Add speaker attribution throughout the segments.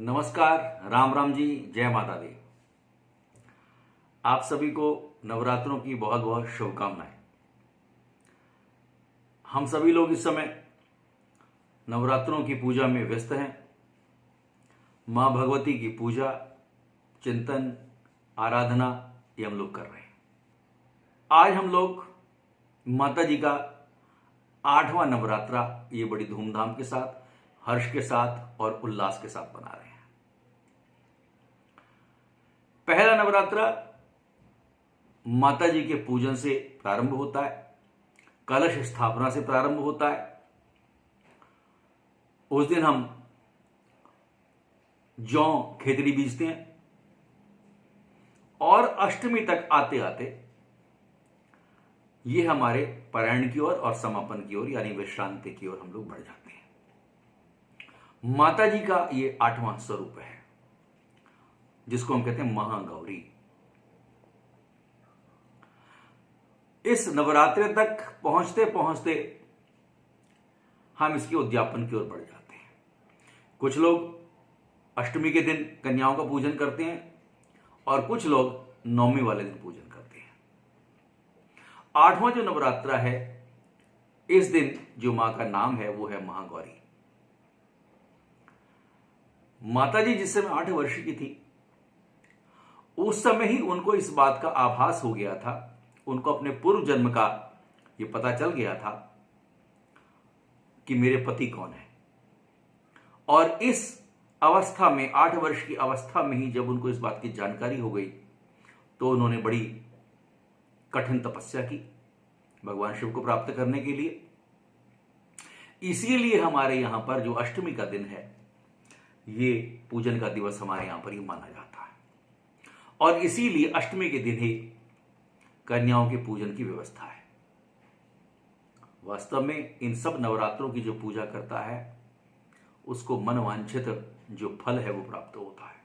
Speaker 1: नमस्कार, राम राम जी, जय माता दी। आप सभी को नवरात्रों की बहुत बहुत शुभकामनाएं। हम सभी लोग इस समय नवरात्रों की पूजा में व्यस्त हैं। मां भगवती की पूजा, चिंतन, आराधना ये हम लोग कर रहे हैं। आज हम लोग माता जी का 8वां नवरात्रा ये बड़ी धूमधाम के साथ, हर्ष के साथ और उल्लास के साथ मना रहे हैं। पहला नवरात्रा माता जी के पूजन से प्रारंभ होता है, कलश स्थापना से प्रारंभ होता है। उस दिन हम जौ खेतड़ी बीजते हैं और अष्टमी तक आते आते ये हमारे पारायण की ओर और समापन की ओर यानी विश्रांति की ओर हम लोग बढ़ जाते हैं। माता जी का ये 8वां स्वरूप है जिसको हम कहते हैं महागौरी। इस नवरात्रि तक पहुंचते पहुंचते हम इसके उद्यापन की ओर बढ़ जाते हैं। कुछ लोग अष्टमी के दिन कन्याओं का पूजन करते हैं और कुछ लोग नवमी वाले दिन पूजन करते हैं। 8वां जो नवरात्रा है, इस दिन जो मां का नाम है वो है महागौरी। माता जी जिस समय 8 वर्ष की थी उस समय ही उनको इस बात का आभास हो गया था, उनको अपने पूर्व जन्म का ये पता चल गया था कि मेरे पति कौन है। और इस अवस्था में 8 वर्ष की अवस्था में ही जब उनको इस बात की जानकारी हो गई तो उन्होंने बड़ी कठिन तपस्या की भगवान शिव को प्राप्त करने के लिए। इसीलिए हमारे यहां पर जो अष्टमी का दिन है ये पूजन का दिवस हमारे यहां पर ही माना जाता है और इसीलिए अष्टमी के दिन ही कन्याओं के पूजन की व्यवस्था है। वास्तव में इन सब नवरात्रों की जो पूजा करता है उसको मनवांछित जो फल है वो प्राप्त होता है।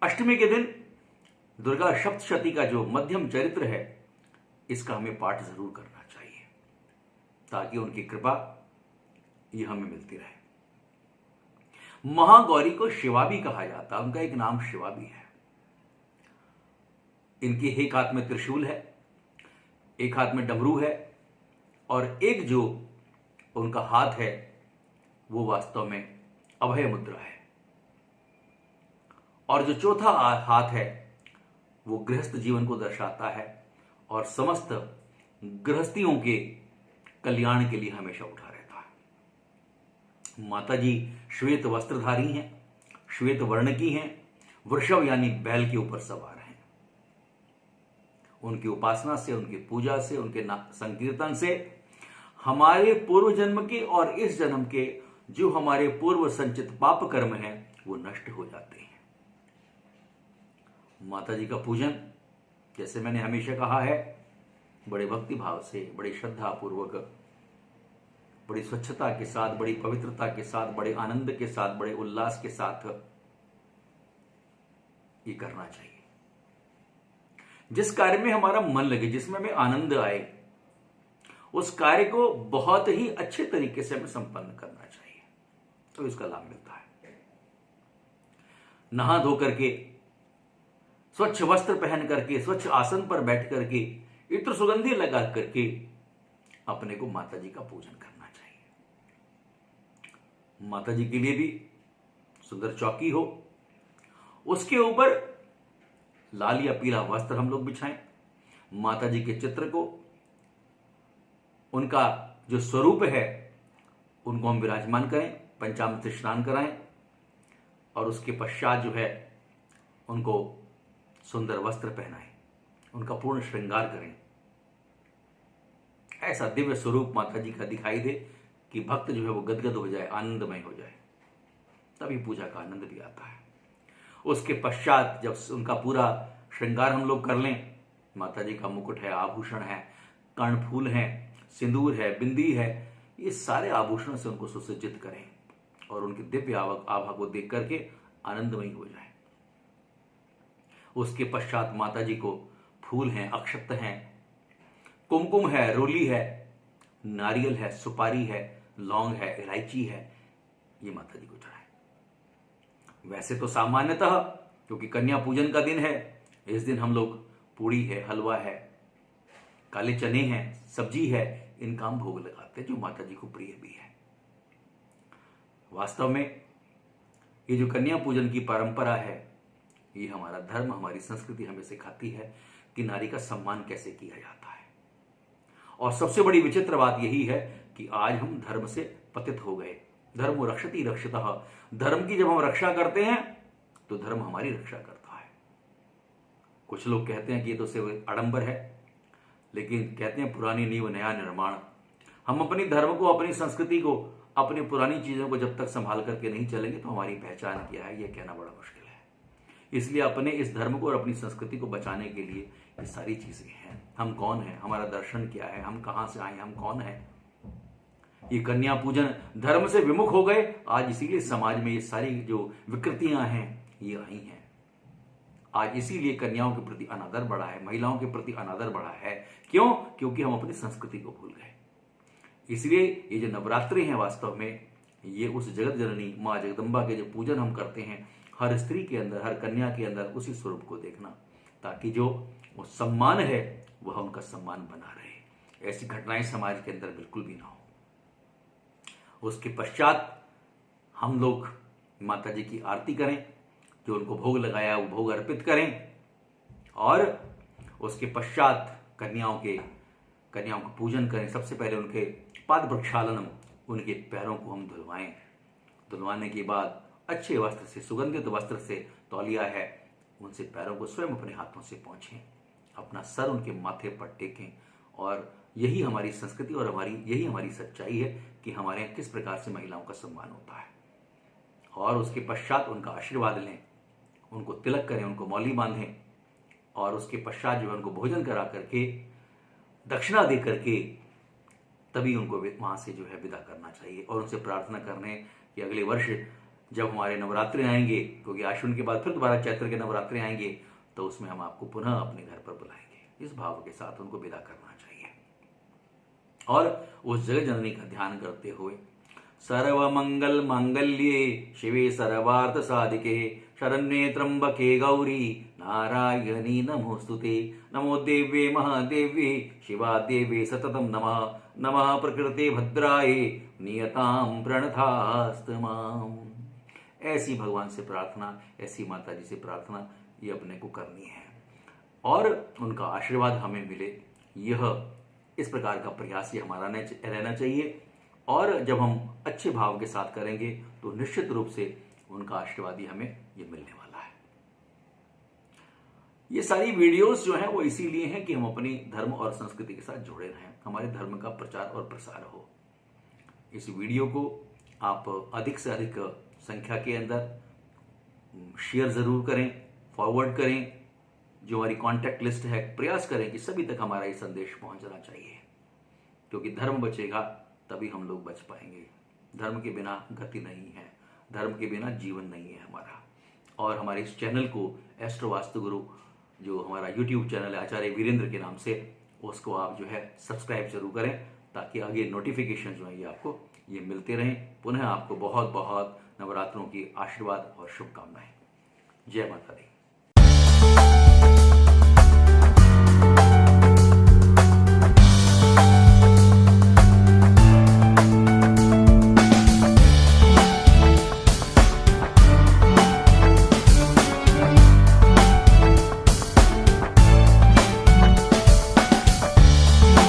Speaker 1: अष्टमी के दिन दुर्गा सप्तशती का जो मध्यम चरित्र है इसका हमें पाठ जरूर करना चाहिए ताकि उनकी कृपा ये हमें मिलती रहे। महागौरी को शिवा भी कहा जाता है, उनका एक नाम शिवा भी है। इनके एक हाथ में त्रिशूल है, एक हाथ में डमरू है और एक जो उनका हाथ है वो वास्तव में अभय मुद्रा है और जो चौथा हाथ है वो गृहस्थ जीवन को दर्शाता है और समस्त गृहस्थियों के कल्याण के लिए हमेशा उठा रहता है। माता जी श्वेत वस्त्रधारी हैं, श्वेत वर्ण की हैं, वृषभ यानी बैल के ऊपर सवार हैं। उनकी उपासना से, उनकी पूजा से, उनके संकीर्तन से हमारे पूर्व जन्म के और इस जन्म के जो हमारे पूर्व संचित पाप कर्म हैं वो नष्ट हो जाते हैं। माता जी का पूजन जैसे मैंने हमेशा कहा है बड़े भक्ति भाव से, बड़ी श्रद्धा पूर्वक, बड़ी स्वच्छता के साथ, बड़ी पवित्रता के साथ, बड़े आनंद के साथ, बड़े उल्लास के साथ ये करना चाहिए। जिस कार्य में हमारा मन लगे, जिसमें हमें आनंद आए, उस कार्य को बहुत ही अच्छे तरीके से हमें संपन्न करना चाहिए तो इसका लाभ मिलता है। नहा धो करके, स्वच्छ वस्त्र पहन करके, स्वच्छ आसन पर बैठ करके, इत्र सुगंधी लगा करके अपने को माता जी का पूजन करना चाहिए। माता जी के लिए भी सुंदर चौकी हो, उसके ऊपर लाल या पीला वस्त्र हम लोग बिछाएं। माता जी के चित्र को, उनका जो स्वरूप है उनको हम विराजमान करें, पंचामृत से स्नान कराएं और उसके पश्चात जो है उनको सुंदर वस्त्र पहनाएं, उनका पूर्ण श्रृंगार करें। ऐसा दिव्य स्वरूप माता जी का दिखाई दे कि भक्त जो है वो गदगद हो जाए, आनंदमय हो जाए, तभी पूजा का आनंद भी आता है। उसके पश्चात जब उनका पूरा श्रृंगार हम लोग कर लें, माता जी का मुकुट है, आभूषण है, कर्णफूल है, सिंदूर है, बिंदी है, ये सारे आभूषणों से उनको सुसज्जित करें और उनकी दिव्य आभा को देख करके आनंदमयी हो जाए। उसके पश्चात माता जी को फूल हैं, अक्षत हैं, कुमकुम है, रोली है, नारियल है, सुपारी है, लौंग है, इलायची है, ये माता जी को चढ़ाएं। वैसे तो सामान्यतः क्योंकि कन्या पूजन का दिन है, इस दिन हम लोग पूड़ी है, हलवा है, काले चने हैं, सब्जी है, इनका हम भोग लगाते हैं जो माता जी को प्रिय भी है। वास्तव में ये जो कन्या पूजन की परंपरा है, ये हमारा धर्म, हमारी संस्कृति हमें सिखाती है कि नारी का सम्मान कैसे किया जाता है। और सबसे बड़ी विचित्र बात यही है कि आज हम धर्म से पतित हो गए। धर्म रक्षति रक्षितः, धर्म की जब हम रक्षा करते हैं तो धर्म हमारी रक्षा करता है। कुछ लोग कहते हैं कि ये तो सिर्फ आडंबर है, लेकिन कहते हैं पुरानी नींव नया निर्माण। हम अपने धर्म को, अपनी संस्कृति को, अपनी पुरानी चीजों को जब तक संभाल करके नहीं चलेंगे तो हमारी पहचान क्या है, यह कहना बड़ा मुश्किल है। इसलिए अपने इस धर्म को और अपनी संस्कृति को बचाने के लिए ये सारी चीजें हैं। हम कौन हैं, हमारा दर्शन क्या है, हम कहां से आए, हम कौन हैं। ये कन्या पूजन धर्म से विमुख हो गए आज, इसीलिए समाज में ये सारी जो विकृतियां हैं ये आई हैं। आज इसीलिए कन्याओं के प्रति अनादर बढ़ा है, महिलाओं के प्रति अनादर बढ़ा है। क्यों? क्योंकि हम अपनी संस्कृति को भूल गए। इसलिए ये जो नवरात्रि हैं, वास्तव में ये उस जगत जननी माँ जगदम्बा के जो पूजन हम करते हैं, हर स्त्री के अंदर, हर कन्या के अंदर उसी स्वरूप को देखना, ताकि जो वो सम्मान है वह उनका सम्मान बना रहे। ऐसी घटनाएं समाज के अंदर बिल्कुल भी ना हो। उसके पश्चात हम लोग माता जी की आरती करें, जो उनको भोग लगाया वो भोग अर्पित करें, और उसके पश्चात कन्याओं का पूजन करें। सबसे पहले उनके पाद प्रक्षालनम, उनके पैरों को हम धुलवाएं। धुलवाने के बाद अच्छे वस्त्र से, सुगंधित वस्त्र से, तौलिया है, उनसे पैरों को स्वयं अपने हाथों से पोंछें, अपना सर उनके माथे पर टेकें। और यही हमारी संस्कृति और यही हमारी सच्चाई है कि हमारे यहाँ किस प्रकार से महिलाओं का सम्मान होता है। और उसके पश्चात उनका आशीर्वाद लें, उनको तिलक करें, उनको मौली बांधें, और उसके पश्चात जो है उनको भोजन करा करके, दक्षिणा दे करके, तभी उनको वहां से जो है विदा करना चाहिए। और उनसे प्रार्थना करने कि अगले वर्ष जब हमारे नवरात्रे आएंगे, क्योंकि आश्विन के बाद फिर दोबारा चैत्र के नवरात्रे आएंगे, तो उसमें हम आपको पुनः अपने घर पर बुलाएंगे। इस भाव के साथ उनको विदा करना चाहिए। और उस जगत जननी का ध्यान करते हुए सर्वमंगल मांगल्ये शिवे सर्वार्थ साधिके शरण्ये त्र्यंबके गौरी नारायणी नमोस्तुते। नमो देव्ये महादेव्ये शिवादेव्ये सततम नमः। नमः प्रकृते भद्राय नियतां प्रणथास्तमाम्। ऐसी भगवान से प्रार्थना, ऐसी माता जी से प्रार्थना ये अपने को करनी है, और उनका आशीर्वाद हमें मिले, यह इस प्रकार का प्रयास ये हमारा रहना चाहिए। और जब हम अच्छे भाव के साथ करेंगे तो निश्चित रूप से उनका आशीर्वाद ही हमें ये मिलने वाला है। ये सारी वीडियोस जो हैं वो इसीलिए हैं कि हम अपनी धर्म और संस्कृति के साथ जुड़े रहें, हमारे धर्म का प्रचार और प्रसार हो। इस वीडियो को आप अधिक से अधिक संख्या के अंदर शेयर जरूर करें, फॉरवर्ड करें। जो हमारी कॉन्टैक्ट लिस्ट है, प्रयास करें कि सभी तक हमारा ये संदेश पहुंचना चाहिए, क्योंकि धर्म बचेगा तभी हम लोग बच पाएंगे। धर्म के बिना गति नहीं है, धर्म के बिना जीवन नहीं है हमारा। और हमारे इस चैनल को एस्ट्रो वास्तु गुरु, जो हमारा यूट्यूब चैनल है आचार्य वीरेंद्र के नाम से, उसको आप जो है सब्सक्राइब जरूर करें, ताकि आगे नोटिफिकेशन जो है ये आपको ये मिलते रहें। पुनः आपको बहुत बहुत नवरात्रों की आशीर्वाद और शुभकामनाएं। जय माता दी।